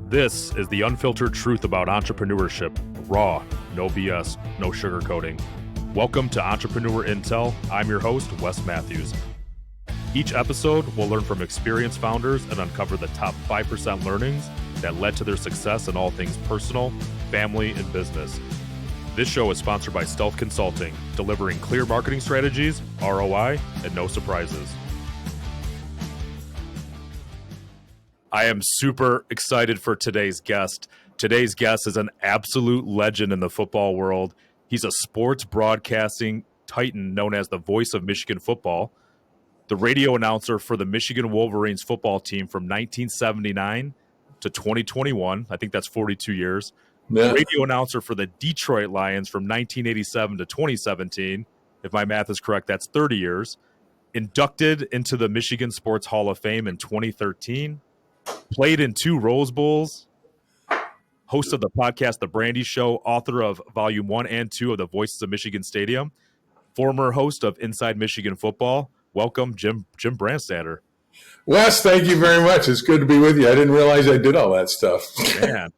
This is the unfiltered truth about entrepreneurship. Raw, no BS, no sugarcoating. Welcome to Entrepreneur Intel. I'm your host, Wes Mathers. Each episode, we'll learn from experienced founders and uncover the top 5% learnings that led to their success in all things personal, family, and business. This show is sponsored by Stealth Consulting, delivering clear marketing strategies, ROI, and no surprises. I am super excited for today's guest. Today's guest is an absolute legend in the football world. He's a sports broadcasting titan known as the voice of Michigan football, the radio announcer for the Michigan Wolverines football team from 1979 to 2021. I think that's 42 years. Yeah. Radio announcer for the Detroit Lions from 1987 to 2017. If my math is correct, that's 30 years. Inducted into the Michigan Sports Hall of Fame in 2013. Played in 2 Rose Bowls, host of the podcast The Brandy Show, author of Volume 1 and 2 of the Voices of Michigan Stadium, former host of Inside Michigan Football. Welcome, Jim Brandstatter. Wes, thank you very much. It's good to be with you. I didn't realize I did all that stuff. Man,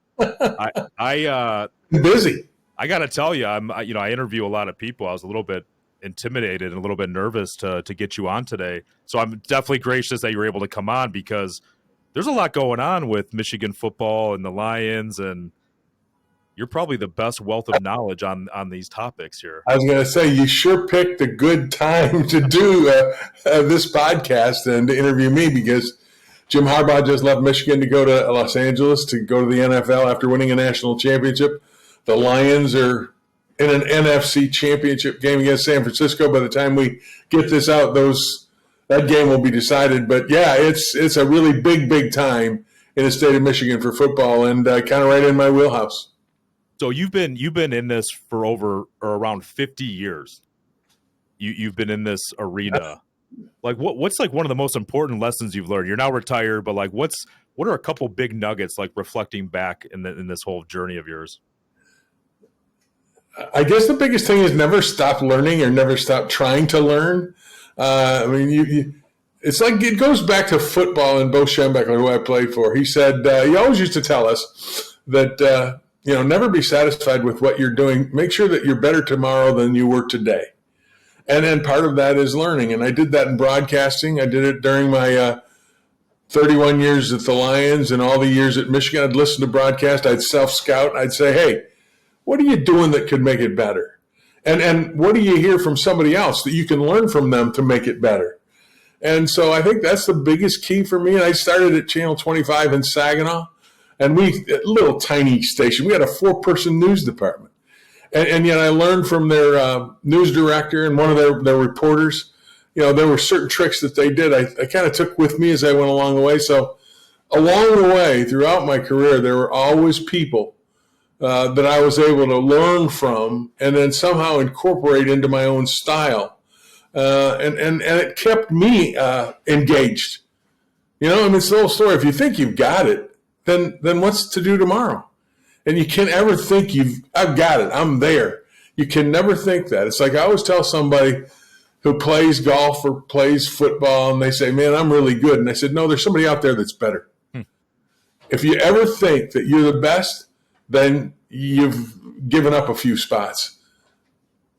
I'm busy. I got to tell you, I interview a lot of people. I was a little bit intimidated and a little bit nervous to get you on today. So I'm definitely gracious that you were able to come on because there's a lot going on with Michigan football and the Lions, and you're probably the best wealth of knowledge on these topics here. I was going to say, you sure picked a good time to do this podcast and to interview me because Jim Harbaugh just left Michigan to go to Los Angeles to go to the NFL after winning a national championship. The Lions are in an NFC championship game against San Francisco. By the time we get this out, that game will be decided. But, yeah, it's a really big time in the state of Michigan for football and kind of right in my wheelhouse. So you've been in this for around 50 years. You've been in this arena. Like what's like one of the most important lessons you've learned? You're now retired, but like what are a couple big nuggets like reflecting back in this whole journey of yours? I guess the biggest thing is never stop learning or never stop trying to learn. It's like it goes back to football and Bo Schembechler, who I played for. He said he always used to tell us that never be satisfied with what you're doing. Make sure that you're better tomorrow than you were today. And then part of that is learning. And I did that in broadcasting. I did it during my 31 years at the Lions and all the years at Michigan. I'd listen to broadcast. I'd self-scout. I'd say, hey, what are you doing that could make it better? And what do you hear from somebody else that you can learn from them to make it better? And so I think that's the biggest key for me. And I started at Channel 25 in Saginaw. And a little tiny station, we had a 4-person news department. And yet I learned from their news director and one of their reporters, there were certain tricks that they did. I kind of took with me as I went along the way. So along the way, throughout my career, there were always people that I was able to learn from and then somehow incorporate into my own style. And it kept me engaged. It's a little story. If you think you've got it, then what's to do tomorrow? And you can't ever think I've got it, I'm there. You can never think that. It's like I always tell somebody who plays golf or plays football and they say, man, I'm really good. And I said, no, there's somebody out there that's better. If you ever think that you're the best, then you've given up a few spots.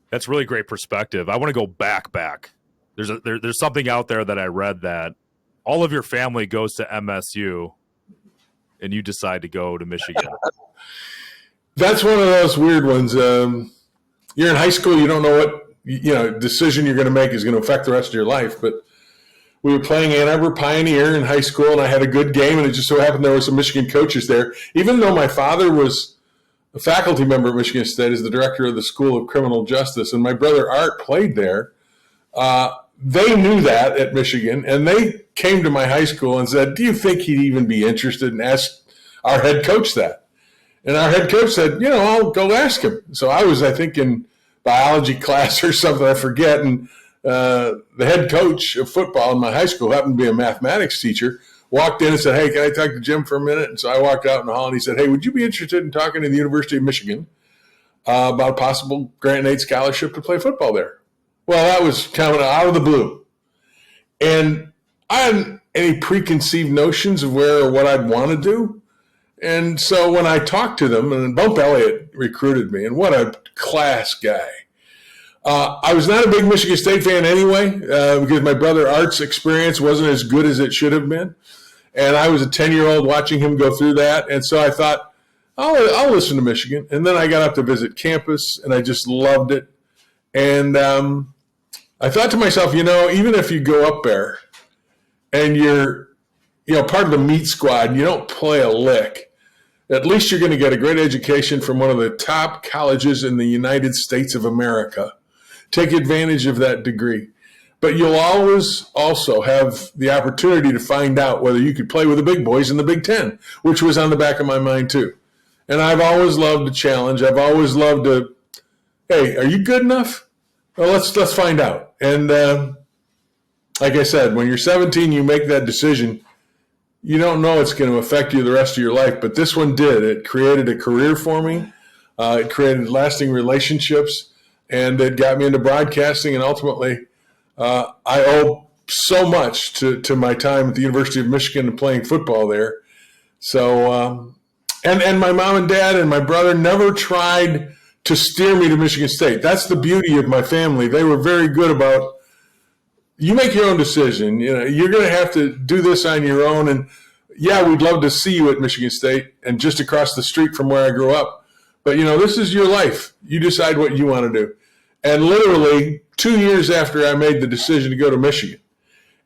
That's really great perspective. I want to go back. There's something out there that I read that all of your family goes to MSU and you decide to go to Michigan. That's one of those weird ones. You're in high school, you don't know what decision you're going to make is going to affect the rest of your life. But we were playing Ann Arbor Pioneer in high school, and I had a good game, and it just so happened there were some Michigan coaches there. Even though my father was a faculty member at Michigan State as the director of the School of Criminal Justice, and my brother Art played there, they knew that at Michigan, and they came to my high school and said, do you think he'd even be interested, and asked our head coach that. And our head coach said, I'll go ask him. So I was, I think, in biology class or something, I forget, and the head coach of football in my high school happened to be a mathematics teacher, walked in and said, hey, can I talk to Jim for a minute? And so I walked out in the hall, and he said, hey, would you be interested in talking to the University of Michigan about a possible grant and aid scholarship to play football there? Well, that was kind of out of the blue. And I hadn't any preconceived notions of where or what I'd want to do. And so when I talked to them, and Bump Elliott recruited me, and what a class guy. I was not a big Michigan State fan anyway, because my brother Art's experience wasn't as good as it should have been. And I was a 10-year-old watching him go through that. And so I thought, I'll listen to Michigan. And then I got up to visit campus, and I just loved it. And I thought to myself, even if you go up there and you're, part of the meat squad, and you don't play a lick, at least you're going to get a great education from one of the top colleges in the United States of America. Take advantage of that degree. But you'll always also have the opportunity to find out whether you could play with the big boys in the Big Ten, which was on the back of my mind too. And I've always loved a challenge. I've always loved to, hey, are you good enough? Well, let's find out. And like I said, when you're 17, you make that decision. You don't know it's going to affect you the rest of your life, but this one did. It created a career for me. It created lasting relationships, and it got me into broadcasting. And ultimately, I owe so much to my time at the University of Michigan and playing football there. So, and my mom and dad and my brother never tried to steer me to Michigan State. That's the beauty of my family. They were very good about, you make your own decision. You're going to have to do this on your own. And yeah, we'd love to see you at Michigan State and just across the street from where I grew up. But this is your life. You decide what you want to do. And literally 2 years after I made the decision to go to Michigan,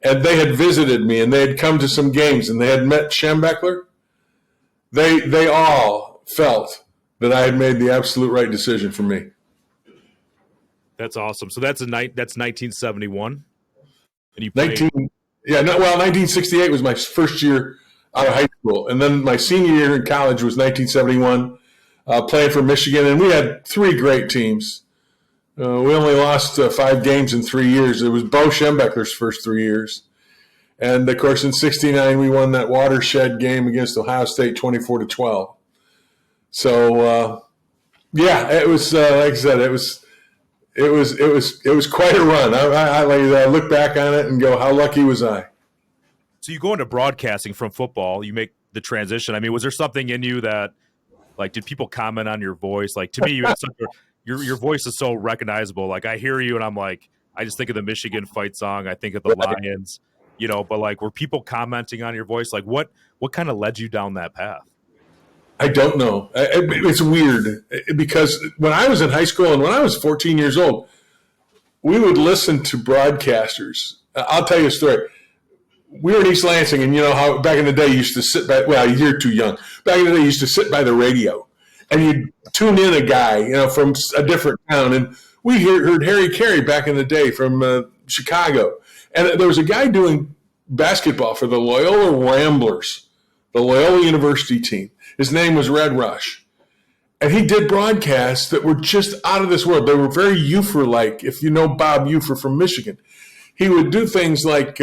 and they had visited me and they had come to some games and they had met Schembechler, they all felt that I had made the absolute right decision for me. That's awesome. So that's 1971. And you played 1968 was my first year out of high school. And then my senior year in college was 1971, playing for Michigan. And we had 3 great teams. We only lost 5 games in 3 years. It was Bo Schembechler's first 3 years. And, of course, in 69, we won that watershed game against Ohio State 24-12. So, it was, like I said, it was quite a run. I look back on it and go, how lucky was I? So you go into broadcasting from football, you make the transition. I mean, was there something in you that, like, did people comment on your voice? Like, to me, you had such your voice is so recognizable. Like, I hear you and I'm like, I just think of the Michigan fight song. I think of the Lions, but like, were people commenting on your voice? Like, what kind of led you down that path? I don't know. It's weird because when I was in high school and when I was 14 years old, we would listen to broadcasters. I'll tell you a story. We were in East Lansing, and how back in the day you used to sit by, well, you're too young. Back in the day you used to sit by the radio, and you'd tune in a guy, from a different town. And we heard Harry Carey back in the day from Chicago. And there was a guy doing basketball for the Loyola Ramblers, the Loyola University team. His name was Red Rush. And he did broadcasts that were just out of this world. They were very Ufer-like, if you know Bob Ufer from Michigan. He would do things like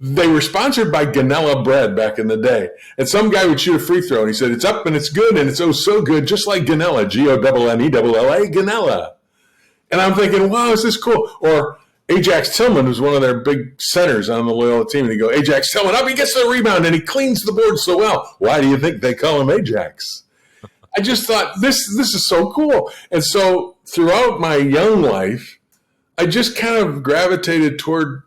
they were sponsored by Ganella bread back in the day. And some guy would shoot a free throw, and he said, it's up and it's good, and it's oh so good, just like Ganella, G-O-N-N-E-L-L-A, Ganella. And I'm thinking, wow, is this cool? Or Ajax Tillman was one of their big centers on the Loyola team. And he go, Ajax Tillman, up, he gets the rebound, and he cleans the board so well. Why do you think they call him Ajax? I just thought, this is so cool. And so throughout my young life, I just kind of gravitated toward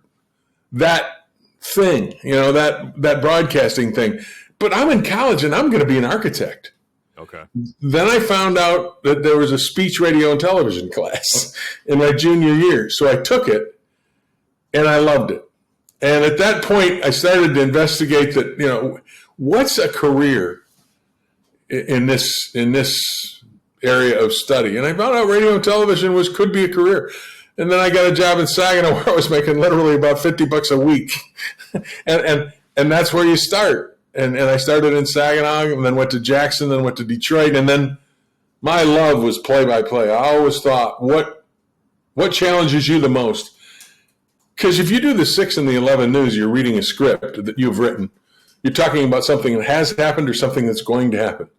that thing, that broadcasting thing. But I'm in college, and I'm going to be an architect. Okay. Then I found out that there was a speech, radio, and television class in my junior year. So I took it, and I loved it. And at that point, I started to investigate that, what's a career in this area of study? And I found out radio and television could be a career. And then I got a job in Saginaw where I was making literally about $50 a week. and that's where you start. And I started in Saginaw and then went to Jackson, then went to Detroit. And then my love was play-by-play. I always thought, what challenges you the most? Because if you do the 6 and the 11 news, you're reading a script that you've written. You're talking about something that has happened or something that's going to happen.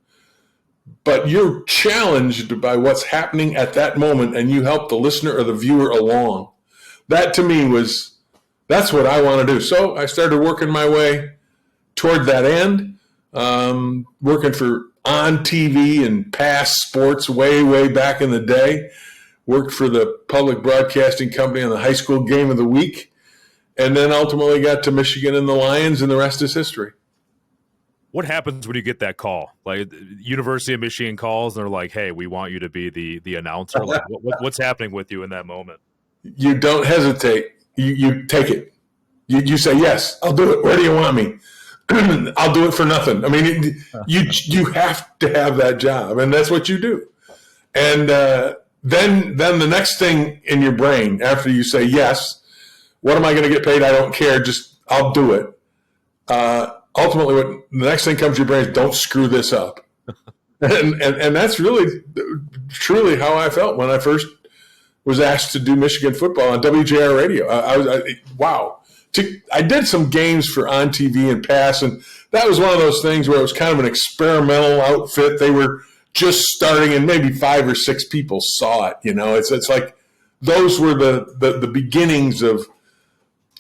But you're challenged by what's happening at that moment, and you help the listener or the viewer along. That, to me, that's what I want to do. So I started working my way toward that end. working for on TV and past sports way, way back in the day. Worked for the public broadcasting company on the high school game of the week, and then ultimately got to Michigan and the Lions, and the rest is history. What happens when you get that call? Like University of Michigan calls, and they're like, "Hey, we want you to be the announcer." Like, what's happening with you in that moment? You don't hesitate. You take it. You say, "Yes, I'll do it. Where do you want me?" I'll do it for nothing. I mean, you have to have that job, and that's what you do. And then the next thing in your brain after you say yes, what am I going to get paid? I don't care. Just I'll do it. Ultimately, the next thing comes to your brain is don't screw this up. and that's really truly how I felt when I first was asked to do Michigan football on WJR radio. I did some games for on TV and pass, and that was one of those things where it was kind of an experimental outfit. They were just starting, and maybe 5 or 6 people saw it. It's like those were the beginnings of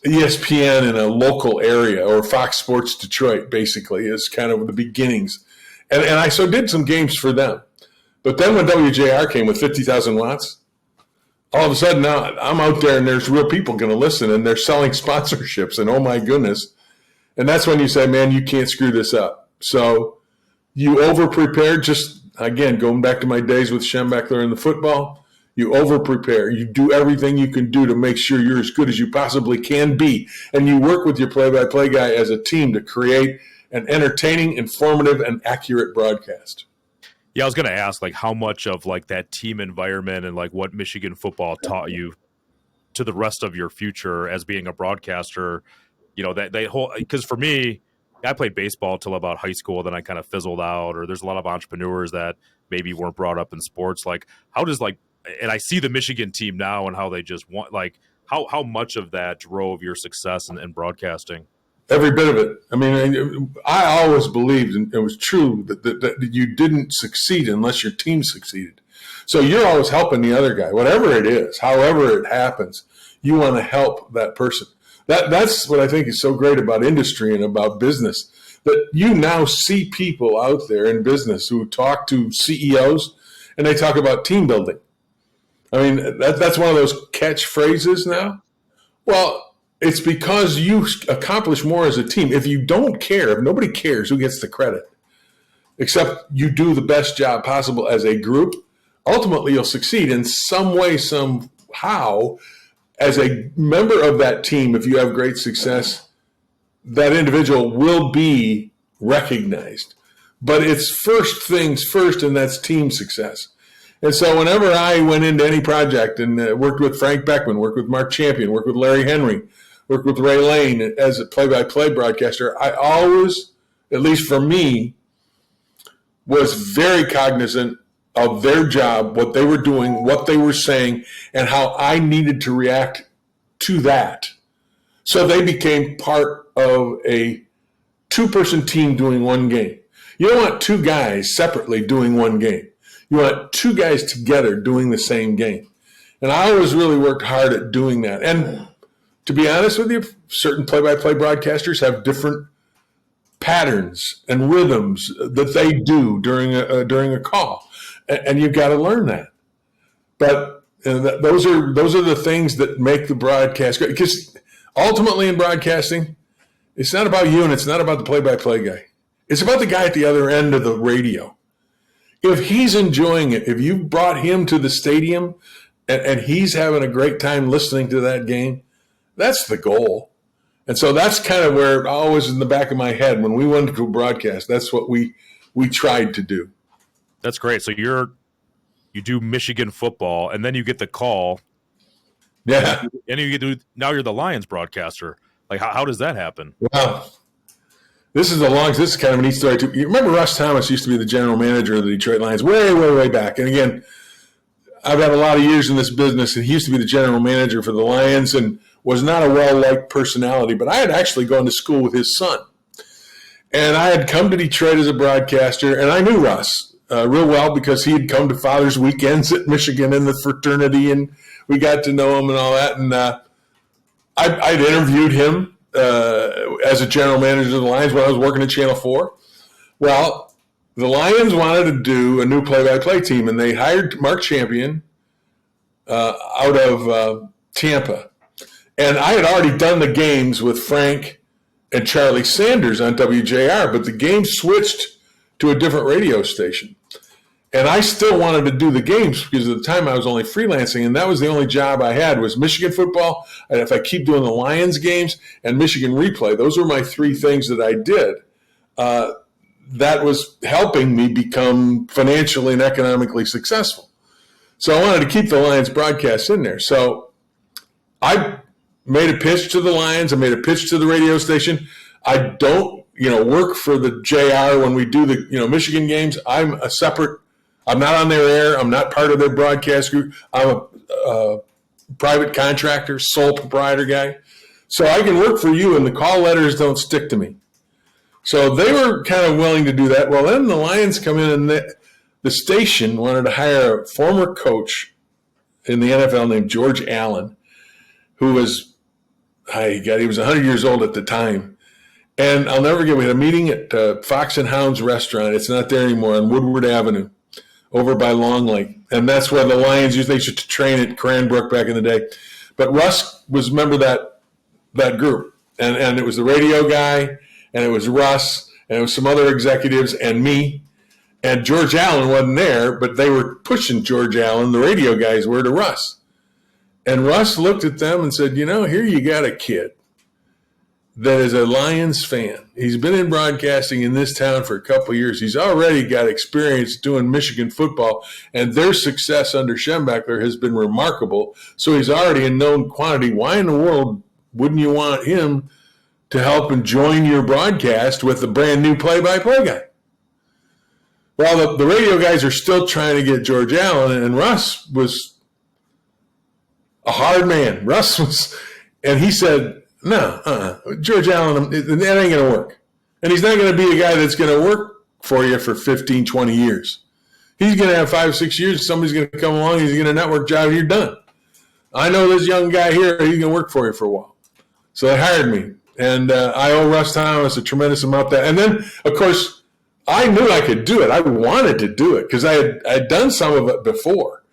ESPN in a local area, or Fox Sports Detroit, basically, is kind of the beginnings. And I did some games for them. But then when WJR came with 50,000 watts, all of a sudden now I'm out there and there's real people going to listen, and they're selling sponsorships, and oh my goodness. And that's when you say, man, you can't screw this up. So you over-prepare, just, again, going back to my days with Schembechler in the football, you over-prepare. You do everything you can do to make sure you're as good as you possibly can be. And you work with your play-by-play guy as a team to create an entertaining, informative, and accurate broadcast. Yeah, I was going to ask, like, how much of like that team environment and like what Michigan football taught you to the rest of your future as being a broadcaster. That they whole, because for me, I played baseball till about high school, then I kind of fizzled out. Or there's a lot of entrepreneurs that maybe weren't brought up in sports. Like, how does and I see the Michigan team now and how they just want, like, how much of that drove your success in broadcasting? Every bit of it. I mean, I always believed, and it was true, that you didn't succeed unless your team succeeded. So you're always helping the other guy, whatever it is, however it happens. You want to help that person. That's what I think is so great about industry and about business, that you now see people out there in business who talk to CEOs and they talk about team building. I mean, that's one of those catchphrases now. Well, it's because you accomplish more as a team. If you don't care, if nobody cares, who gets the credit? Except you do the best job possible as a group, ultimately you'll succeed in some way, somehow. As a member of that team, if you have great success, that individual will be recognized. But it's first things first, and that's team success. And so whenever I went into any project and worked with Frank Beckman, worked with Mark Champion, worked with Larry Henry, worked with Ray Lane as a play-by-play broadcaster, I always, at least for me, was very cognizant of their job, what they were doing, what they were saying, and how I needed to react to that. So they became part of a 2-person team doing one game. You don't want 2 guys separately doing one game. You want 2 guys together doing the same game. And I always really worked hard at doing that. And to be honest with you, certain play-by-play broadcasters have different patterns and rhythms that they do during a call. And you've got to learn that. But those are the things that make the broadcast great. Because ultimately in broadcasting, it's not about you and it's not about the play-by-play guy. It's about the guy at the other end of the radio. If he's enjoying it, if you brought him to the stadium and he's having a great time listening to that game, that's the goal. And so that's kind of where always in the back of my head when we went to a broadcast, that's what we tried to do. That's great. So you do Michigan football, and then you get the call. Yeah. And now you're the Lions broadcaster. Like, how does that happen? Well, this is kind of a neat story too. You remember Russ Thomas used to be the general manager of the Detroit Lions way, way, way back. And again, I've had a lot of years in this business, and he used to be the general manager for the Lions and was not a well-liked personality. But I had actually gone to school with his son. And I had come to Detroit as a broadcaster, and I knew Russ real well because he had come to Father's Weekends at Michigan in the fraternity, and we got to know him and all that. And I'd interviewed him as a general manager of the Lions when I was working at Channel 4. Well, the Lions wanted to do a new play-by-play team, and they hired Mark Champion out of Tampa. And I had already done the games with Frank and Charlie Sanders on WJR, but the game switched to a different radio station. And I still wanted to do the games because at the time I was only freelancing, and that was the only job I had was Michigan football. And if I keep doing the Lions games and Michigan replay, those were my three things that I did. That was helping me become financially and economically successful. So I wanted to keep the Lions broadcasts in there. So I made a pitch to the Lions. I made a pitch to the radio station. I don't, work for the JR when we do the, Michigan games. I'm a separate. I'm not on their air. I'm not part of their broadcast group. I'm a private contractor, sole proprietor guy. So I can work for you, and the call letters don't stick to me. So they were kind of willing to do that. Well, then the Lions come in, and the station wanted to hire a former coach in the NFL named George Allen, who was, he was 100 years old at the time. And I'll never forget, we had a meeting at Fox and Hounds restaurant. It's not there anymore, on Woodward Avenue, over by Long Lake. And that's where the Lions used to train at Cranbrook back in the day. But Russ was a member of that group. And it was the radio guy, and it was Russ, and it was some other executives, and me. And George Allen wasn't there, but they were pushing George Allen, the radio guys were, to Russ. And Russ looked at them and said, here you got a kid that is a Lions fan. He's been in broadcasting in this town for a couple of years. He's already got experience doing Michigan football, and their success under Schembechler has been remarkable. So he's already a known quantity. Why in the world wouldn't you want him to help and join your broadcast with the brand new play-by-play guy? Well, the radio guys are still trying to get George Allen, and Russ was a hard man. And he said, no, George Allen, that ain't going to work. And he's not going to be a guy that's going to work for you for 15, 20 years. He's going to have 5, 6 years. Somebody's going to come along. He's going to network job. You're done. I know this young guy here. He's going to work for you for a while. So they hired me. And I owe Russ Thomas a tremendous amount. And then, of course, I knew I could do it. I wanted to do it because I had done some of it before.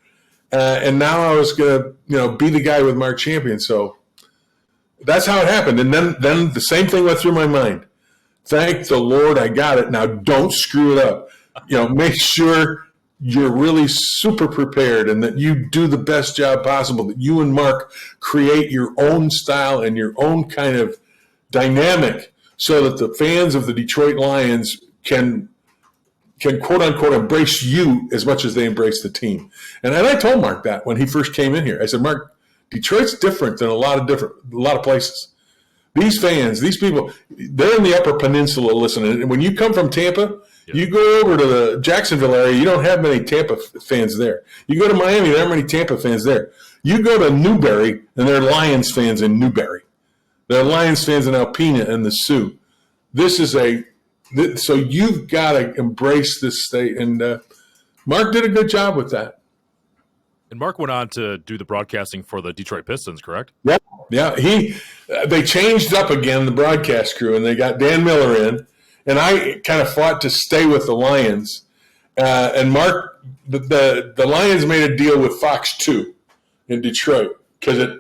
And now I was going to, be the guy with Mark Champion. So that's how it happened. And then the same thing went through my mind. Thank the Lord I got it. Now don't screw it up. Make sure you're really super prepared and that you do the best job possible, that you and Mark create your own style and your own kind of dynamic so that the fans of the Detroit Lions can quote unquote embrace you as much as they embrace the team. And I told Mark that when he first came in here. I said, Mark, Detroit's different than a lot of places. These fans, these people, they're in the Upper Peninsula listening. And when you come from Tampa, you go over to the Jacksonville area, you don't have many Tampa fans there. You go to Miami, there aren't many Tampa fans there. You go to Newberry, and there are Lions fans in Newberry. There are Lions fans in Alpena and the Sioux. So you've got to embrace this state. And Mark did a good job with that. And Mark went on to do the broadcasting for the Detroit Pistons, correct? Yeah. They changed up again, the broadcast crew, and they got Dan Miller in. And I kind of fought to stay with the Lions. And Mark, the Lions made a deal with Fox 2 in Detroit because it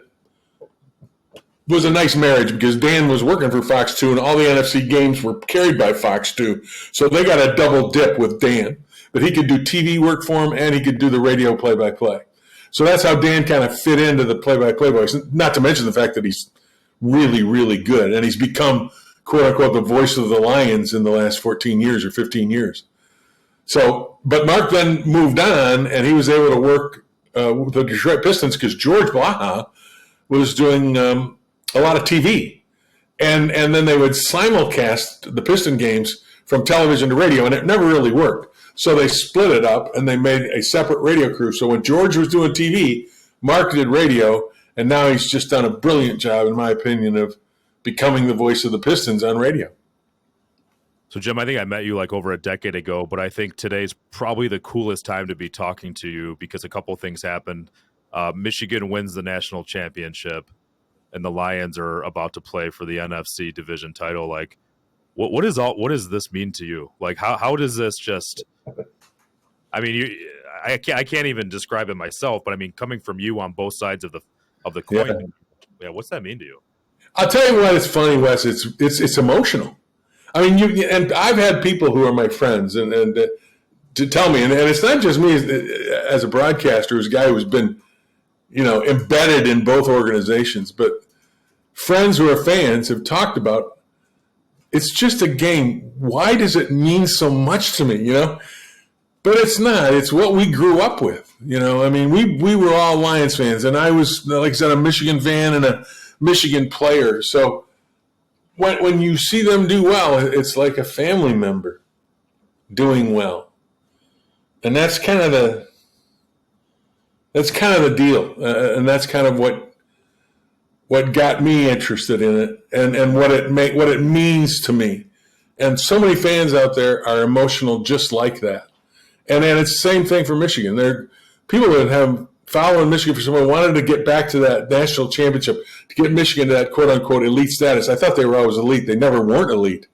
was a nice marriage because Dan was working for Fox 2 and all the NFC games were carried by Fox 2. So they got a double dip with Dan. But he could do TV work for him and he could do the radio play-by-play. So that's how Dan kind of fit into the play-by-play voice, not to mention the fact that he's really, really good. And he's become, quote-unquote, the voice of the Lions in the last 14 years or 15 years. So, but Mark then moved on, and he was able to work with the Detroit Pistons because George Blaha was doing a lot of TV. And then they would simulcast the Piston games from television to radio, and it never really worked. So they split it up, and they made a separate radio crew. So when George was doing TV, Mark did radio, and now he's just done a brilliant job, in my opinion, of becoming the voice of the Pistons on radio. So, Jim, I think I met you like over a decade ago, but I think today's probably the coolest time to be talking to you because a couple of things happened. Michigan wins the national championship, and the Lions are about to play for the NFC division title. Like, what does this mean to you? Like, how does this just? I mean, I can't even describe it myself, but I mean, coming from you on both sides of the coin, yeah, what's that mean to you? I'll tell you what. It's funny, Wes. It's emotional. I mean, and I've had people who are my friends and to tell me, and it's not just me as a broadcaster, as a guy who's been, embedded in both organizations, but friends who are fans have talked about, it's just a game. Why does it mean so much to me, But it's not. It's what we grew up with, I mean, we were all Lions fans, and I was, like I said, a Michigan fan and a Michigan player. So when you see them do well, it's like a family member doing well. And that's kind of the deal, and that's kind of what got me interested in it, and what it means to me. And so many fans out there are emotional just like that. And then it's the same thing for Michigan. There are people that have followed Michigan for someone wanted to get back to that national championship, to get Michigan to that quote unquote elite status. I thought they were always elite. They never weren't elite.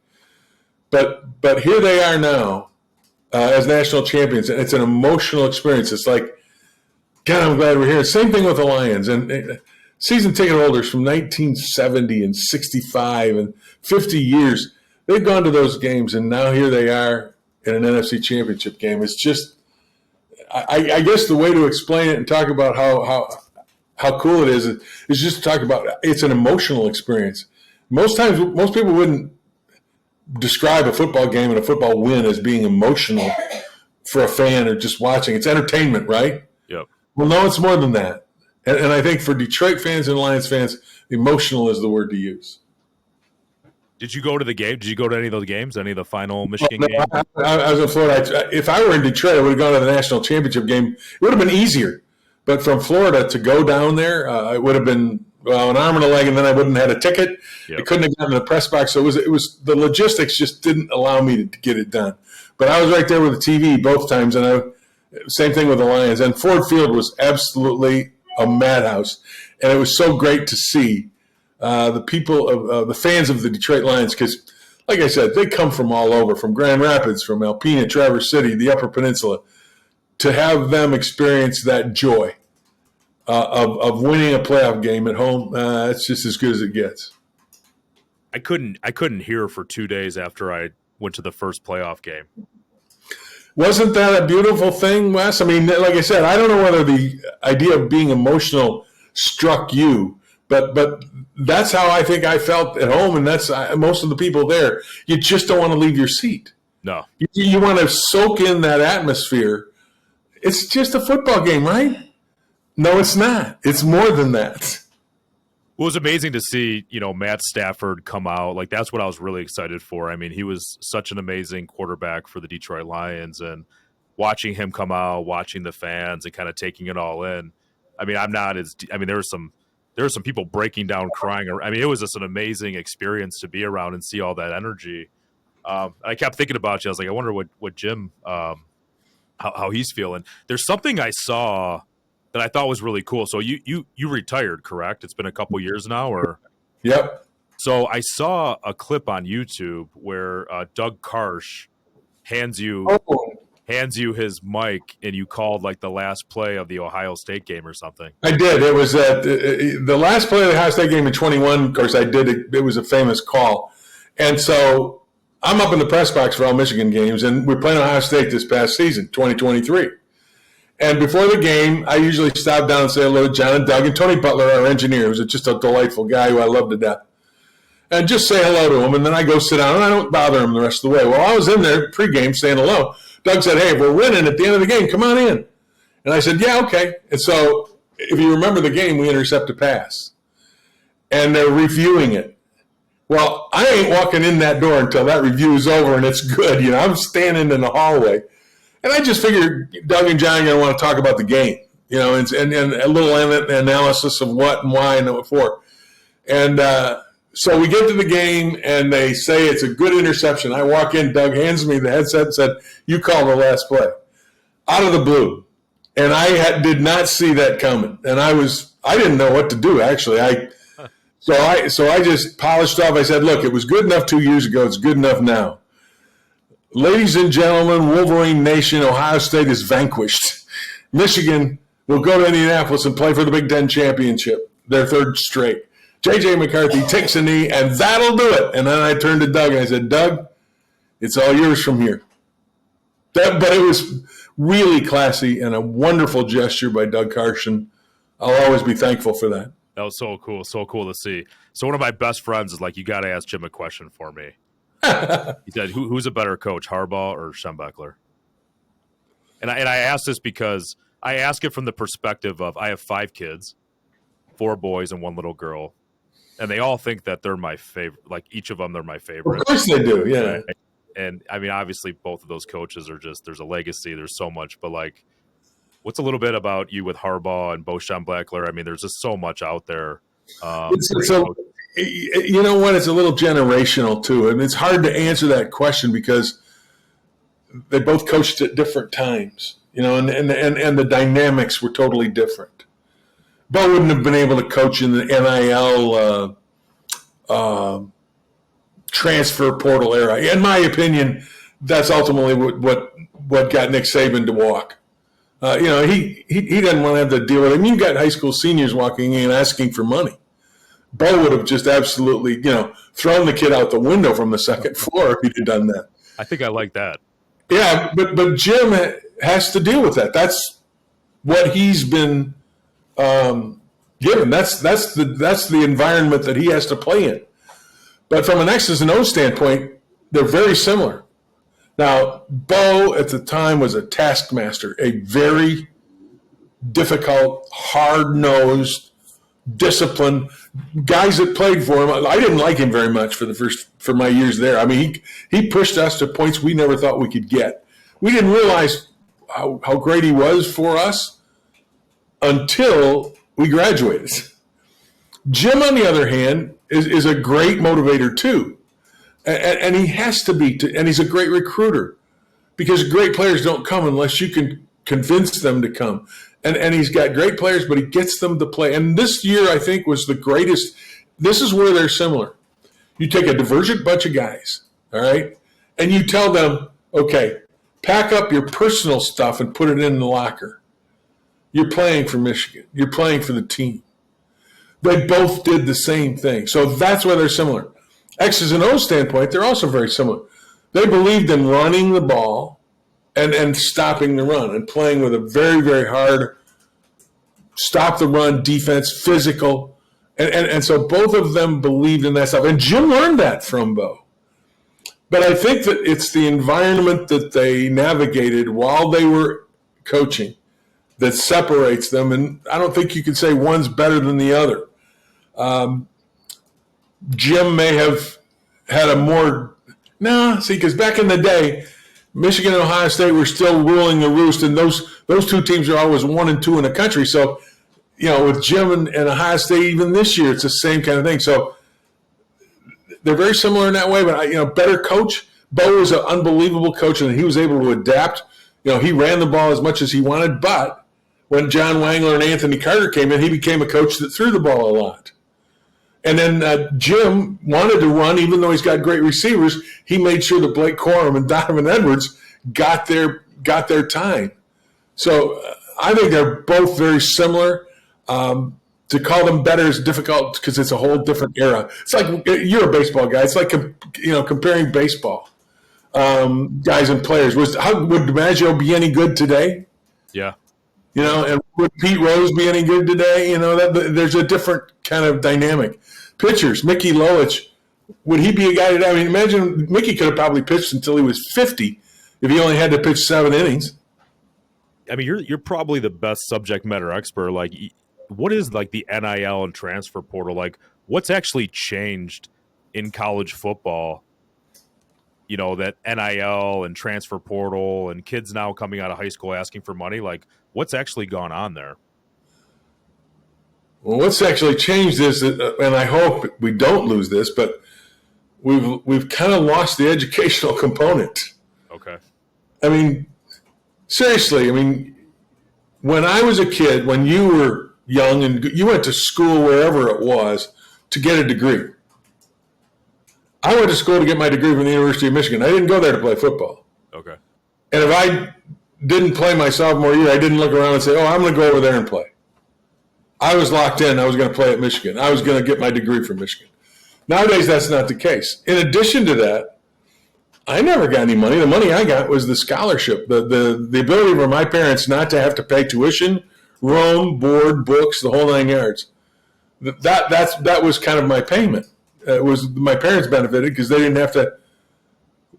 But here they are now. As national champions, and it's an emotional experience. It's like, God, I'm glad we're here. Same thing with the Lions and season ticket holders from 1970 and 65 and 50 years. They've gone to those games, and now here they are in an NFC Championship game. It's just, I guess the way to explain it and talk about how cool it is just to talk about it's an emotional experience. Most times, most people wouldn't describe a football game and a football win as being emotional for a fan or just watching. It's entertainment, right? Yep. Well, no, it's more than that. And I think for Detroit fans and Lions fans, emotional is the word to use. Did you go to the game? Did you go to any of those games? Any of the final Michigan games? I was in Florida. If I were in Detroit, I would have gone to the national championship game. It would have been easier. But from Florida to go down there, it would have been an arm and a leg, and then I wouldn't have had a ticket. Yep. I couldn't have gotten in the press box. So it was the logistics just didn't allow me to get it done. But I was right there with the TV both times, and same thing with the Lions. And Ford Field was absolutely a madhouse, and it was so great to see the people, the fans of the Detroit Lions, because, like I said, they come from all over, from Grand Rapids, from Alpena, Traverse City, the Upper Peninsula, to have them experience that joy of winning a playoff game at home. It's just as good as it gets. I couldn't hear for 2 days after I went to the first playoff game. Wasn't that a beautiful thing, Wes? I mean, like I said, I don't know whether the idea of being emotional struck you, but that's how I think I felt at home, and that's most of the people there. You just don't want to leave your seat. No. You want to soak in that atmosphere. It's just a football game, right? No, it's not. It's more than that. Well, it was amazing to see, Matt Stafford come out. Like, that's what I was really excited for. I mean, he was such an amazing quarterback for the Detroit Lions, and watching him come out, watching the fans, and kind of taking it all in. I mean, there were some people breaking down, crying. I mean, it was just an amazing experience to be around and see all that energy. I kept thinking about you. I was like, I wonder what Jim, how he's feeling. There's something I saw that I thought was really cool. So you retired, correct? It's been a couple years now, or? Yep. So I saw a clip on YouTube where Doug Karsh hands you his mic, and you called like the last play of the Ohio State game or something. I did. It was the last play of the Ohio State game in 21. Of course, I did it. It was a famous call. And so I'm up in the press box for all Michigan games, and we're playing Ohio State this past season, 2023. And before the game, I usually stop down and say hello to John and Doug and Tony Butler, our engineer, who's just a delightful guy who I love to death. And just say hello to him, and then I go sit down, and I don't bother him the rest of the way. Well, I was in there pregame saying hello. Doug said, hey, if we're winning at the end of the game, come on in. And I said, yeah, okay. And so if you remember the game, we intercept a pass. And they're reviewing it. Well, I ain't walking in that door until that review is over and it's good. I'm standing in the hallway. And I just figured Doug and John are going to want to talk about the game, and a little analysis of what and why and what for. And so we get to the game, and they say it's a good interception. I walk in, Doug hands me the headset and said, you call the last play. Out of the blue. And I did not see that coming. And I didn't know what to do, actually. So I just polished off. I said, look, it was good enough 2 years ago. It's good enough now. Ladies and gentlemen, Wolverine Nation, Ohio State is vanquished. Michigan will go to Indianapolis and play for the Big Ten championship, their third straight. J.J. McCarthy takes a knee, and that'll do it. And then I turned to Doug, and I said, Doug, it's all yours from here. But it was really classy and a wonderful gesture by Doug Carson. I'll always be thankful for that. That was so cool to see. So one of my best friends is like, you got to ask Jim a question for me. He said, who's a better coach, Harbaugh or Schembechler? And I asked this because I ask it from the perspective of I have 5 kids, 4 boys and 1 little girl, and they all think that they're my favorite. Like each of them, they're my favorite. Of course they do, yeah. Right? And I mean, obviously, both of those coaches are just there's a legacy. There's so much, but like, what's a little bit about you with Harbaugh and Bo Schembechler? I mean, there's just so much out there. You know what? It's a little generational too, and it's hard to answer that question because they both coached at different times, you know, and the dynamics were totally different. Bo wouldn't have been able to coach in the NIL transfer portal era. In my opinion, that's ultimately what got Nick Saban to walk. You know, he doesn't want to have to deal with it. I mean, you got high school seniors walking in asking for money. Bo would have just absolutely, you know, thrown the kid out the window from the second floor if he'd have done that. I think I like that. Yeah, but Jim has to deal with that. That's what he's been given. That's the environment that he has to play in. But from an X's and O's standpoint, they're very similar. Now, Bo at the time was a taskmaster, a very difficult, hard-nosed, disciplined guys that played for him. I didn't like him very much for my years there. I mean, he pushed us to points we never thought we could get. We didn't realize how great he was for us until we graduated. Jim, on the other hand, is a great motivator too. And he has to be, and he's a great recruiter because great players don't come unless you can convince them to come. And he's got great players, but he gets them to play. And this year, I think, was the greatest. This is where they're similar. You take a divergent bunch of guys, all right, and you tell them, okay, pack up your personal stuff and put it in the locker. You're playing for Michigan. You're playing for the team. They both did the same thing. So that's why they're similar. X's and O's standpoint, they're also very similar. They believed in running the ball and stopping the run and playing with a very, very hard stop the run defense, physical. And so both of them believed in that stuff. And Jim learned that from Bo. But I think that it's the environment that they navigated while they were coaching that separates them. And I don't think you can say one's better than the other. Jim may have had a more – because back in the day, Michigan and Ohio State were still ruling the roost, and those 2 teams are always 1 and 2 in the country. So, you know, with Jim and Ohio State, even this year, it's the same kind of thing. So they're very similar in that way, but, better coach. Bo was an unbelievable coach, and he was able to adapt. You know, he ran the ball as much as he wanted, but when John Wangler and Anthony Carter came in, he became a coach that threw the ball a lot. And then Jim wanted to run, even though he's got great receivers. He made sure that Blake Corum and Donovan Edwards got their time. So I think they're both very similar. To call them better is difficult because it's a whole different era. It's like you're a baseball guy. It's like comparing baseball guys and players. Would DiMaggio be any good today? Yeah. You know, and would Pete Rose be any good today? You know, there's a different kind of dynamic. Pitchers, Mickey Lolich, would he be a guy today? I mean, imagine Mickey could have probably pitched until he was 50 if he only had to pitch 7 innings. I mean, you're probably the best subject matter expert. Like, what is like the NIL and transfer portal? Like, what's actually changed in college football? You know, that NIL and transfer portal and kids now coming out of high school asking for money. Like, what's actually gone on there? Well, what's actually changed is, and I hope we don't lose this, but we've kind of lost the educational component. Okay. I mean, seriously, when I was a kid, when you were young and you went to school wherever it was, to get a degree. I went to school to get my degree from the University of Michigan. I didn't go there to play football. Okay. And if I didn't play my sophomore year, I didn't look around and say, oh, I'm going to go over there and play. I was locked in. I was going to play at Michigan. I was going to get my degree from Michigan. Nowadays, that's not the case. In addition to that, I never got any money. The money I got was the scholarship, the ability for my parents not to have to pay tuition, room, board, books, the whole 9 yards. That was kind of my payment. It was my parents benefited because they didn't have to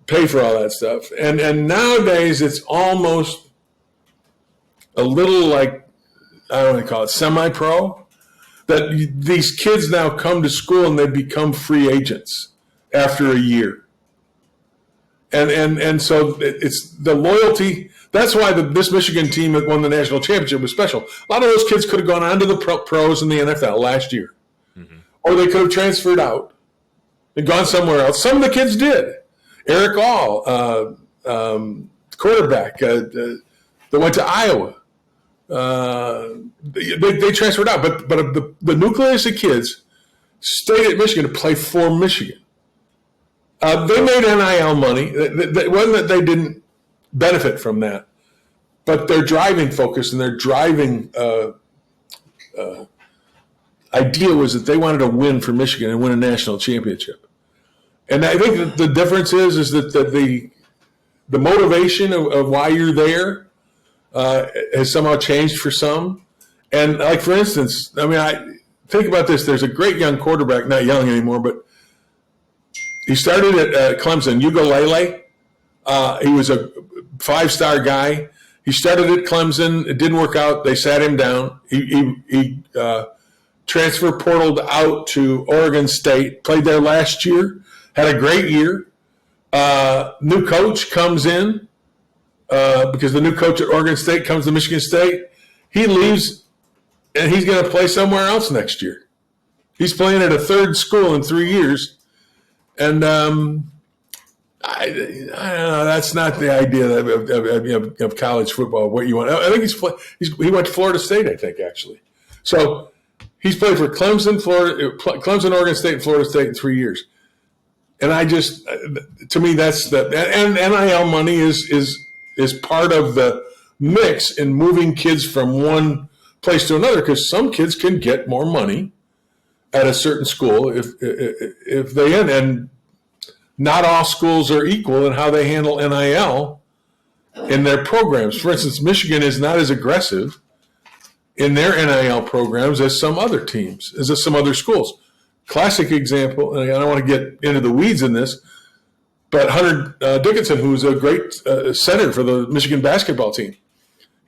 pay for all that stuff. And nowadays, it's almost a little like, I don't want to call it semi-pro, that these kids now come to school and they become free agents after a year. And so it's the loyalty. That's why this Michigan team that won the national championship was special. A lot of those kids could have gone on to the pros in the NFL last year. Mm-hmm. Or they could have transferred out and gone somewhere else. Some of the kids did. Eric All, quarterback, that went to Iowa. They transferred out. But the nucleus of kids stayed at Michigan to play for Michigan. They made NIL money. It wasn't that they didn't benefit from that, but their driving focus and their driving idea was that they wanted to win for Michigan and win a national championship. And I think that the difference is that the motivation of why you're there has somehow changed for some. And like, for instance, I mean, I think about this. There's a great young quarterback, not young anymore, but he started at Clemson, Ugalele. He was a 5-star guy. He started at Clemson. It didn't work out. They sat him down. He transfer portaled out to Oregon State, played there last year, had a great year. New coach comes in because the new coach at Oregon State comes to Michigan State. He leaves, and he's going to play somewhere else next year. He's playing at a third school in 3 years. And I don't know. That's not the idea of college football. What you want? I think he went to Florida State. I think actually. So he's played for Clemson, Oregon State, and Florida State in 3 years. And to me, that's and NIL money is part of the mix in moving kids from one place to another, because some kids can get more money at a certain school if they end. And not all schools are equal in how they handle NIL in their programs. For instance, Michigan is not as aggressive in their NIL programs as some other teams, as some other schools. Classic example, and I don't want to get into the weeds in this, but Hunter Dickinson, who's a great center for the Michigan basketball team,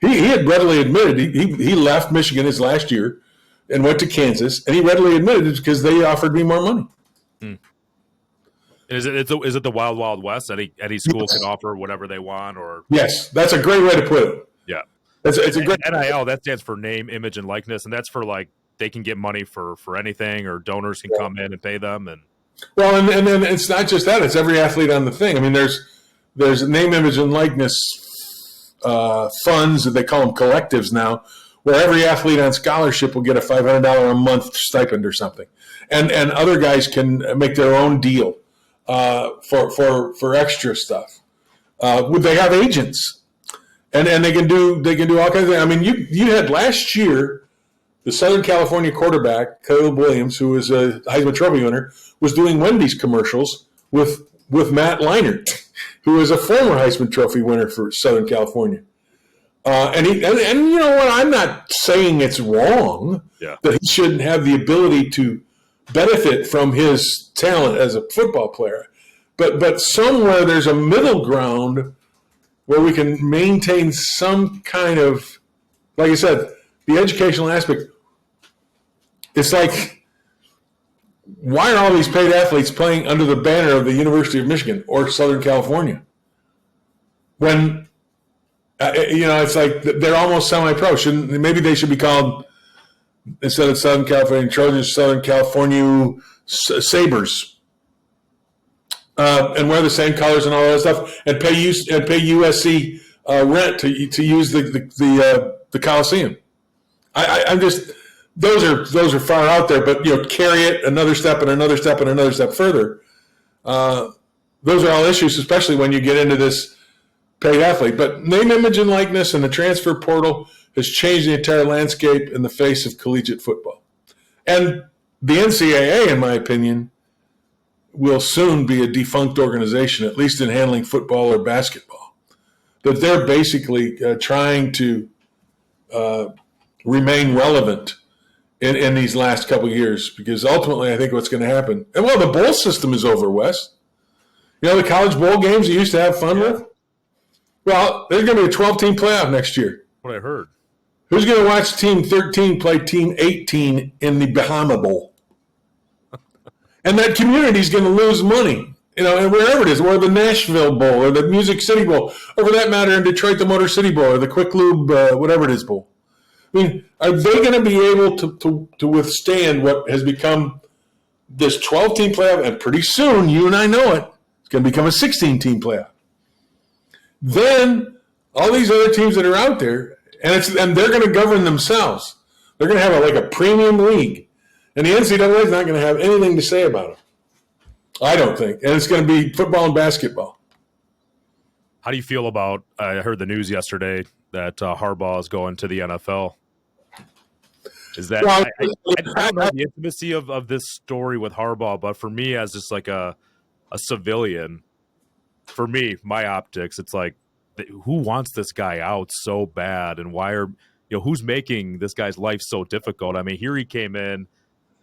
he had readily admitted he left Michigan his last year and went to Kansas, and he readily admitted it because they offered me more money. Hmm. Is it the Wild Wild West? Any school can offer whatever they want, or yes, that's a great way to put it. Yeah, it's a great NIL. That stands for name, image, and likeness, and that's for like they can get money for anything, or donors can come in and pay them. And well, and then it's not just that; it's every athlete on the thing. I mean, there's name, image, and likeness funds, they call them collectives now, where every athlete on scholarship will get a $500 a month stipend or something, and other guys can make their own deal for extra stuff. They have agents, and they can do all kinds of things. I mean, you had last year the Southern California quarterback Caleb Williams, who was a Heisman Trophy winner, was doing Wendy's commercials with Matt Leinart, who is a former Heisman Trophy winner for Southern California. And you know what? I'm not saying it's wrong that he shouldn't have the ability to benefit from his talent as a football player. But somewhere there's a middle ground where we can maintain some kind of, like I said, the educational aspect. It's like, why are all these paid athletes playing under the banner of the University of Michigan or Southern California? When, it's like they're almost semi-pro. Maybe they should be called, instead of Southern California Trojans, Southern California Sabres, and wear the same colors and all that stuff, and pay USC rent to use the Coliseum. I'm just, those are far out there, but carry it another step and another step and another step further. Those are all issues, especially when you get into this paid athlete. But name, image, and likeness and the transfer portal has changed the entire landscape in the face of collegiate football. And the NCAA, in my opinion, will soon be a defunct organization, at least in handling football or basketball. That they're basically trying to remain relevant in these last couple of years, because ultimately I think what's going to happen, and the bowl system is over, Wes. The college bowl games you used to have fun with? Well, there's going to be a 12-team playoff next year. What I heard. Who's going to watch Team 13 play Team 18 in the Bahama Bowl? And that community is going to lose money, and wherever it is, or the Nashville Bowl, or the Music City Bowl, or for that matter, in Detroit, the Motor City Bowl, or the Quick Lube, whatever it is, Bowl. I mean, are they going to be able to withstand what has become this 12-team playoff? And pretty soon, you and I know it, it's going to become a 16-team playoff. Then all these other teams that are out there, and they're going to govern themselves. They're going to have a premium league. And the NCAA is not going to have anything to say about it. I don't think. And it's going to be football and basketball. How do you feel about, I heard the news yesterday that Harbaugh is going to the NFL. Is that, I don't know the intimacy of this story with Harbaugh, but for me, as just like a civilian, for me, my optics, it's like, who wants this guy out so bad, and why are who's making this guy's life so difficult? I mean, here he came in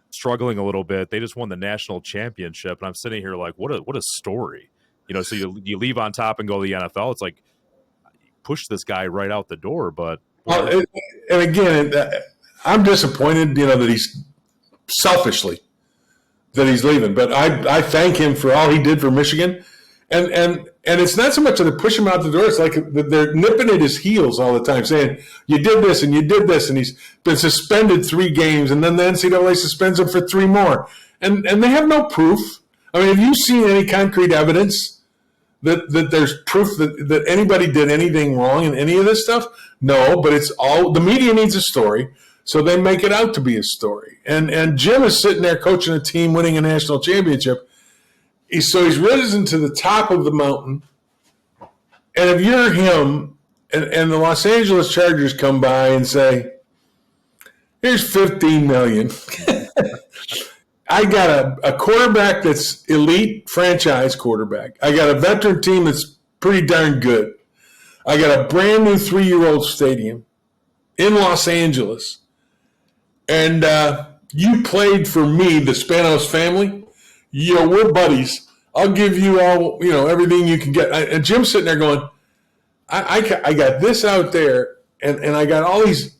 struggling a little bit. They just won the national championship, and I'm sitting here like, what a story. So you leave on top and go to the NFL. It's like, push this guy right out the door. But and again, I'm disappointed, that he's selfishly that he's leaving. But I thank him for all he did for Michigan. And it's not so much that they push him out the door. It's like they're nipping at his heels all the time, saying, you did this and you did this, and he's been suspended 3 games, and then the NCAA suspends him for 3 more. And they have no proof. I mean, have you seen any concrete evidence that there's proof that anybody did anything wrong in any of this stuff? No, but it's all – the media needs a story, so they make it out to be a story. And Jim is sitting there coaching a team winning a national championship. So he's risen to the top of the mountain, and if you're him and the Los Angeles Chargers come by and say, here's $15 million. I got a quarterback that's elite franchise quarterback. I got a veteran team that's pretty darn good. I got a brand new 3-year-old stadium in Los Angeles, and you played for me, the Spanos family. We're buddies. I'll give you all, everything you can get. And Jim's sitting there going, I got this out there, and I got all these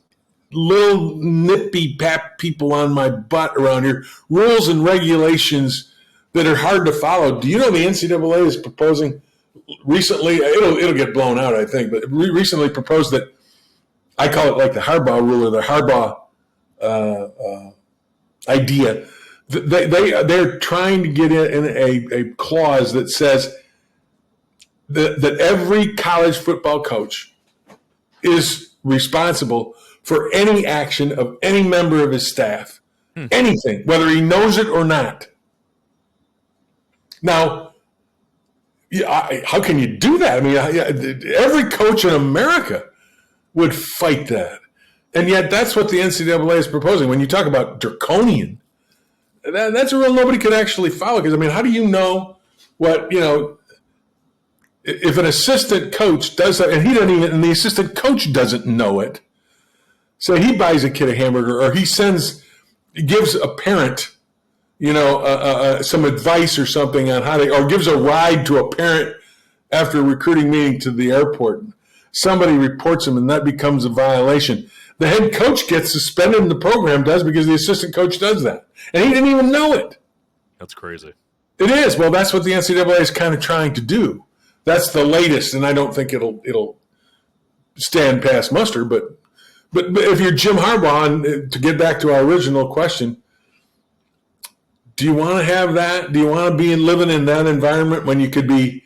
little nippy pap people on my butt around here, rules and regulations that are hard to follow. Do you know the NCAA is proposing recently, it'll get blown out, I think, but recently proposed that, I call it like the Harbaugh rule or the Harbaugh idea. They're trying to get in a clause that says that every college football coach is responsible for any action of any member of his staff, anything, whether he knows it or not. Now, how can you do that? I mean, every coach in America would fight that. And yet that's what the NCAA is proposing. When you talk about draconian, that's a rule nobody could actually follow. Because, I mean, how do you know what, if an assistant coach does that, and and the assistant coach doesn't know it, so he buys a kid a hamburger, or he gives a parent, some advice or something on or gives a ride to a parent after a recruiting meeting to the airport. Somebody reports him, and that becomes a violation. The head coach gets suspended, and the program does, because the assistant coach does that. And he didn't even know it. That's crazy. It is. Well, that's what the NCAA is kind of trying to do. That's the latest, and I don't think it'll stand past muster. But if you're Jim Harbaugh, and to get back to our original question, do you want to have that? Do you want to be living in that environment when you could be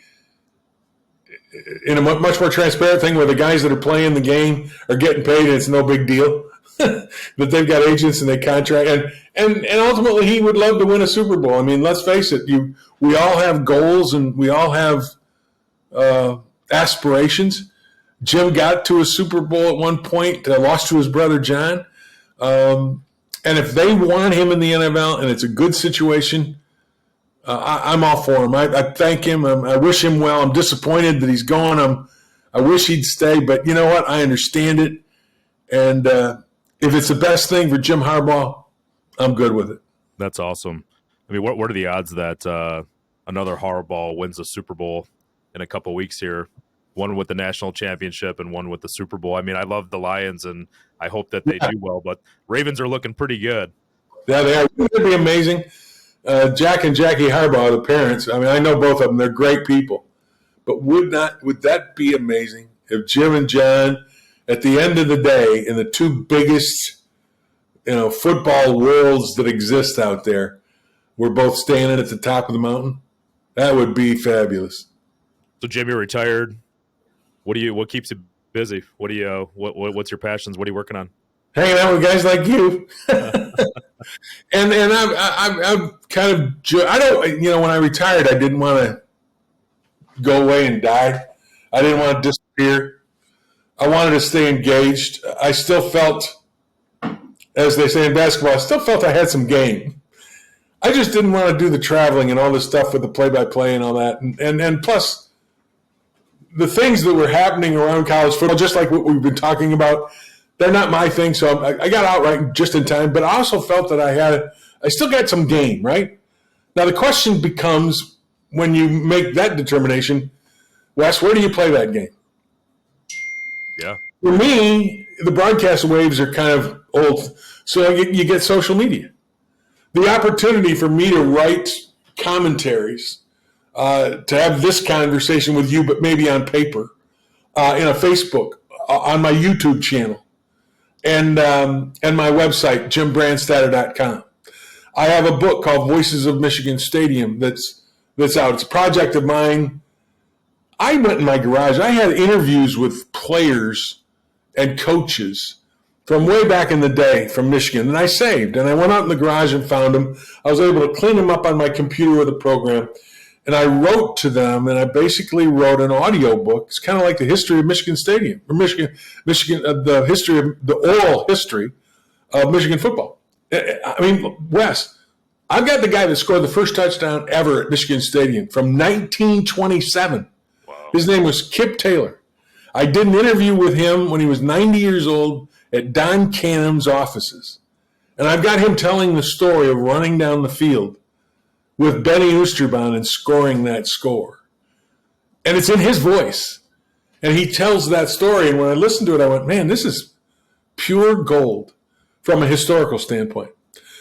in a much more transparent thing where the guys that are playing the game are getting paid and it's no big deal. That they've got agents and they contract. And ultimately he would love to win a Super Bowl. I mean, let's face it, we all have goals and we all have aspirations. Jim got to a Super Bowl at one point, lost to his brother John. And if they want him in the NFL and it's a good situation, I'm all for him. I thank him. I wish him well. I'm disappointed that he's gone. I wish he'd stay, but you know what? I understand it. And if it's the best thing for Jim Harbaugh, I'm good with it. That's awesome. I mean, what are the odds that another Harbaugh wins the Super Bowl in a couple weeks here? One with the national championship and one with the Super Bowl. I mean, I love the Lions, and I hope that they do well, but Ravens are looking pretty good. Yeah, they are. It would be amazing. Jack and Jackie Harbaugh, the parents, I mean, I know both of them. They're great people. But would that be amazing if Jim and John, at the end of the day, in the two biggest, football worlds that exist out there, were both standing at the top of the mountain? That would be fabulous. So, Jim, you're retired. What keeps you busy? What's your passions? What are you working on? Hanging out with guys like you. and I'm kind of, I don't, when I retired, I didn't want to go away and die. I didn't want to disappear. I wanted to stay engaged. I still felt, as they say in basketball, I still felt I had some game. I just didn't want to do the traveling and all this stuff with the play-by-play and all that. And plus, the things that were happening around college football, just like what we've been talking about, they're not my thing. So I got out right just in time, but I also felt that I still got some game, right? Now the question becomes, when you make that determination, Wes, where do you play that game? Yeah. For me, the broadcast waves are kind of old. So you get social media. The opportunity for me to write commentaries, to have this conversation with you, but maybe on paper, in a Facebook, on my YouTube channel, and my website, jimbrandstatter.com. I have a book called Voices of Michigan Stadium that's out. It's a project of mine. I went in my garage. I had interviews with players and coaches from way back in the day from Michigan, and I saved. And I went out in the garage and found them. I was able to clean them up on my computer with a program. And I wrote to them, and I basically wrote an audio book. It's kind of like the history of Michigan Stadium, or Michigan, the history of the oral history of Michigan football. I mean, Wes, I've got the guy that scored the first touchdown ever at Michigan Stadium from 1927. Wow. His name was Kip Taylor. I did an interview with him when he was 90 years old at Don Canham's offices. And I've got him telling the story of running down the field with Benny Oosterbaan and scoring that score. And it's in his voice. And he tells that story. And when I listened to it, I went, man, this is pure gold from a historical standpoint.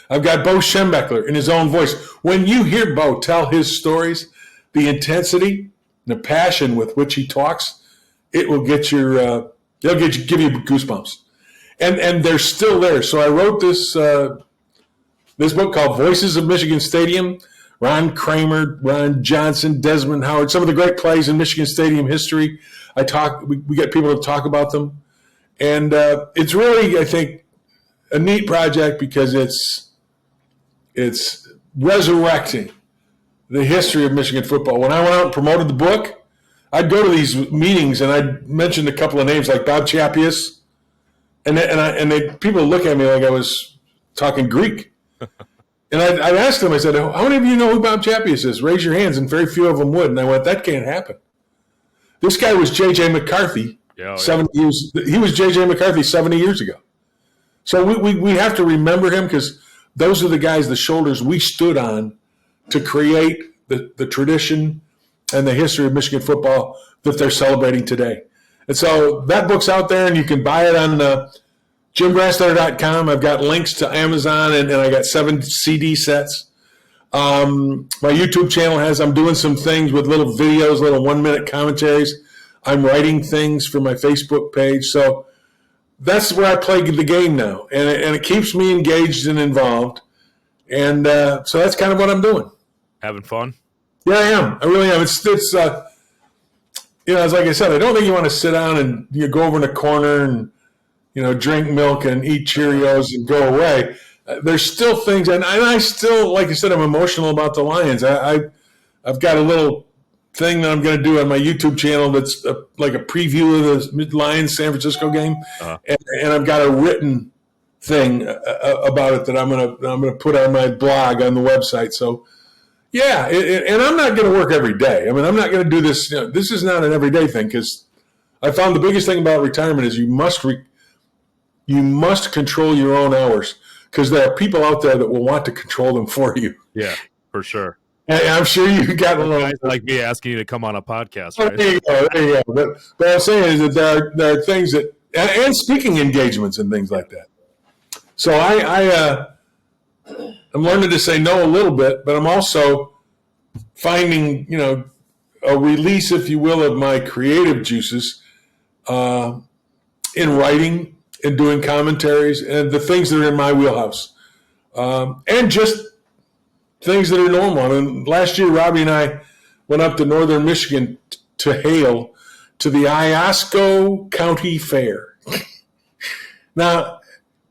I've got Bo Schembechler in his own voice. When you hear Bo tell his stories, the intensity, the passion with which he talks, it will get give you goosebumps. And they're still there. So I wrote this book called Voices of Michigan Stadium. Ron Kramer, Ron Johnson, Desmond Howard, some of the great plays in Michigan Stadium history. We get people to talk about them. And it's really, I think, a neat project because it's resurrecting the history of Michigan football. When I went out and promoted the book, I'd go to these meetings and I'd mention a couple of names like Bob Chappius, and people would look at me like I was talking Greek. And I asked them, I said, how many of you know who Bob Chappius is? Raise your hands, and very few of them would. And I went, that can't happen. This guy was J.J. McCarthy. 70 years. He was J.J. McCarthy 70 years ago. So we have to remember him because those are the guys, the shoulders we stood on to create the tradition and the history of Michigan football that they're celebrating today. And so that book's out there, and you can buy it on jimbrandstatter.com. I've got links to Amazon, and I got 7 CD sets. My YouTube channel I'm doing some things with little videos, little 1-minute commentaries. I'm writing things for my Facebook page. So that's where I play the game now. And it keeps me engaged and involved. And so that's kind of what I'm doing. Having fun? Yeah, I am. I really am. it's like I said, I don't think you want to sit down and go over in a corner and drink milk and eat Cheerios and go away. There's still things, and I still, like I said, I'm emotional about the Lions. I've got a little thing that I'm going to do on my YouTube channel that's like a preview of the Lions San Francisco game, and I've got a written thing about it that I'm going to put on my blog on the website. So, yeah, and I'm not going to work every day. I mean, I'm not going to do this. This is not an everyday thing, because I found the biggest thing about retirement is you must control your own hours, because there are people out there that will want to control them for you. Yeah, for sure. And I'm sure you got a little guys like me asking you to come on a podcast. Right? There you go. But what I'm saying is that there are things that, and speaking engagements and things like that. So I'm learning to say no a little bit, but I'm also finding, a release, if you will, of my creative juices in writing and doing commentaries and the things that are in my wheelhouse, and just things that are normal. I mean, last year, Robbie and I went up to northern Michigan to hail to the Iosco County Fair. Now,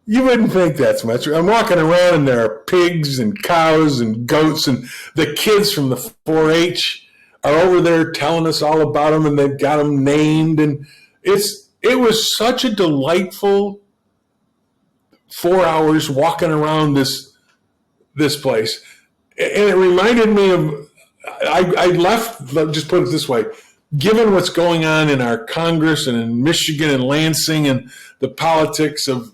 you wouldn't think that's much. I'm walking around and there are pigs and cows and goats, and the kids from the 4-H are over there telling us all about them, and they've got them named. And it was such a delightful 4 hours walking around this place. And it reminded me of, I left, just put it this way, given what's going on in our Congress and in Michigan and Lansing and the politics of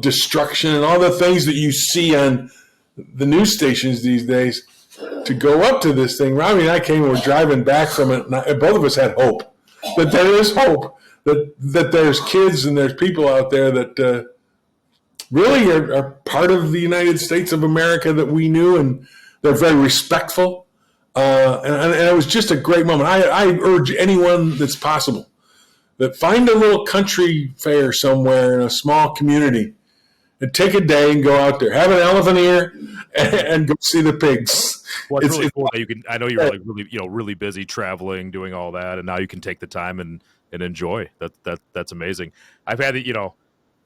destruction and all the things that you see on the news stations these days, to go up to this thing. Robbie and I came and were driving back from it, and both of us had hope. That there is hope, that there's kids and there's people out there that really are part of the United States of America that we knew, and they're very respectful. And it was just a great moment. I urge anyone that's possible that find a little country fair somewhere in a small community and take a day and go out there, have an elephant ear, and go see the pigs. Well, it's really cool that you can. I know you were like really busy traveling, doing all that, and now you can take the time and enjoy. That's amazing. I've had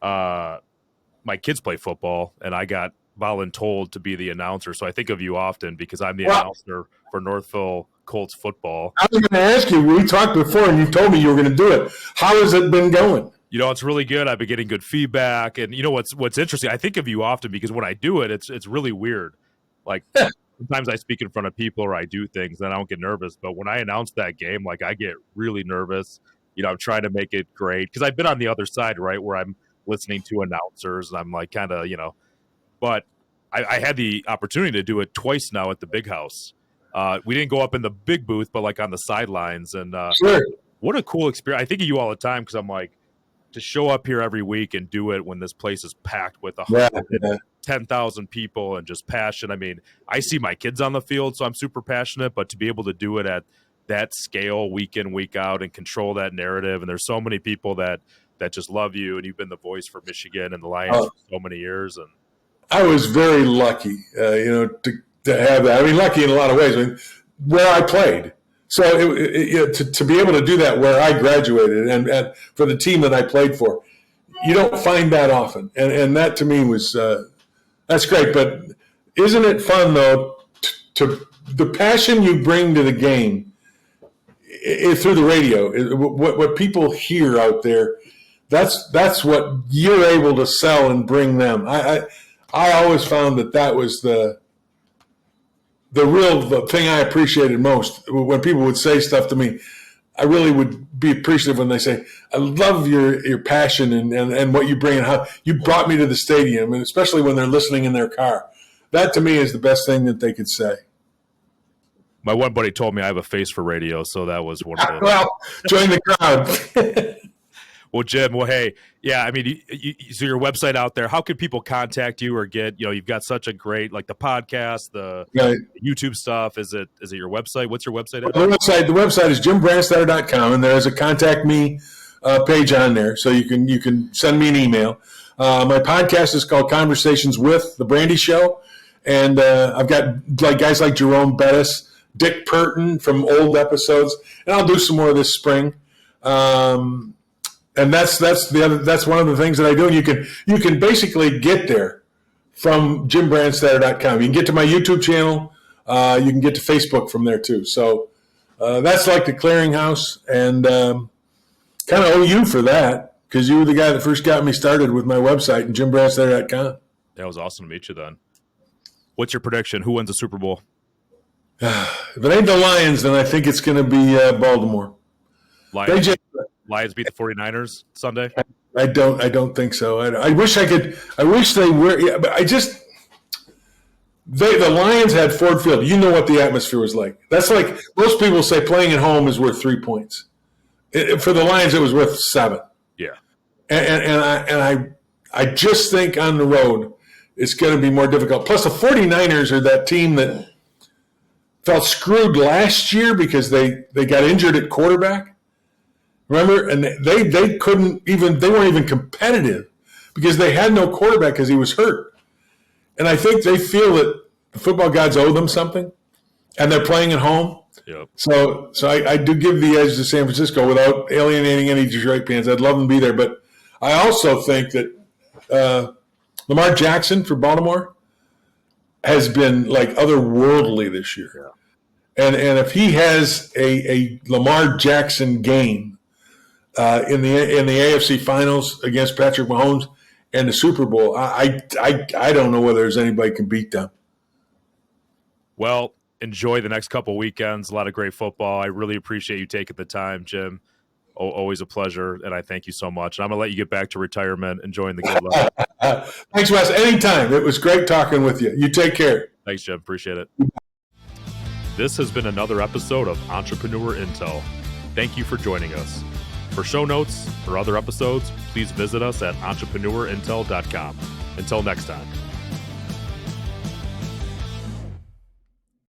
my kids play football, and I got voluntold to be the announcer. So I think of you often because I'm the announcer for Northville Colts football. I was going to ask you, we talked before and you told me you were going to do it. How has it been going? It's really good. I've been getting good feedback. And what's interesting, I think of you often because when I do it, it's really weird. Like sometimes I speak in front of people or I do things and I don't get nervous. But when I announce that game, like I get really nervous. I'm trying to make it great because I've been on the other side, right, where I'm listening to announcers and I'm like kind of, but I had the opportunity to do it twice now at the big house. We didn't go up in the big booth, but like on the sidelines. And sure. What a cool experience. I think of you all the time because I'm like, to show up here every week and do it when this place is packed with 10,000 people and just passion. I mean, I see my kids on the field, so I'm super passionate, but to be able to do it at that scale week in, week out and control that narrative. And there's so many people that just love you, and you've been the voice for Michigan and the Lions for so many years. And I was very lucky, to have that. I mean, lucky in a lot of ways. I mean, where I played. So to be able to do that where I graduated and for the team that I played for, you don't find that often. And that to me was that's great. But isn't it fun, though, to the passion you bring to the game through the radio, what people hear out there, that's what you're able to sell and bring them. I always found that was the real thing I appreciated most. When people would say stuff to me, I really would be appreciative when they say, I love your passion and what you bring and how you brought me to the stadium, and especially when they're listening in their car. That to me is the best thing that they could say. My one buddy told me I have a face for radio, so that was one of the... Well, join the crowd. Well, Jim, hey, yeah, I mean, so your website out there, how can people contact you or get, you've got such a great, like the podcast, the YouTube stuff. Is it your website? What's your website? The website is jimbrandstatter.com, and there's a contact me page on there. So you can send me an email. My podcast is called Conversations with the Brandy Show. And I've got guys like Jerome Bettis Dick Purton from old episodes, and I'll do some more this spring. And that's one of the things that I do. And you can basically get there from JimBrandstatter.com. You can get to my YouTube channel. You can get to Facebook from there too. So that's like the clearinghouse, and kind of owe you for that because you were the guy that first got me started with my website and JimBrandstatter.com. That was awesome to meet you then. What's your prediction? Who wins the Super Bowl? If it ain't the Lions, then I think it's going to be Baltimore. Lions beat the 49ers Sunday? I don't think so. I wish I could. I wish they were. Yeah, but the Lions had Ford Field. You know what the atmosphere was like. That's like most people say playing at home is worth 3 points. For the Lions, it was worth 7. Yeah. And I just think on the road it's going to be more difficult. Plus, the 49ers are that team that felt screwed last year because they got injured at quarterback. Remember? And they couldn't even – they weren't even competitive because they had no quarterback because he was hurt. And I think they feel that the football gods owe them something, and they're playing at home. Yep. So I do give the edge to San Francisco without alienating any Detroit fans. I'd love them to be there. But I also think that Lamar Jackson for Baltimore has been like otherworldly this year. Yeah. And if he has a Lamar Jackson game in the AFC Finals against Patrick Mahomes and the Super Bowl, I don't know whether there's anybody can beat them. Well, enjoy the next couple weekends. A lot of great football. I really appreciate you taking the time, Jim. Always a pleasure, and I thank you so much. And I'm going to let you get back to retirement, enjoying the good life. Thanks, Wes. Anytime. It was great talking with you. You take care. Thanks, Jim. Appreciate it. This has been another episode of Entrepreneur Intel. Thank you for joining us. For show notes or other episodes, please visit us at entrepreneurintel.com. Until next time.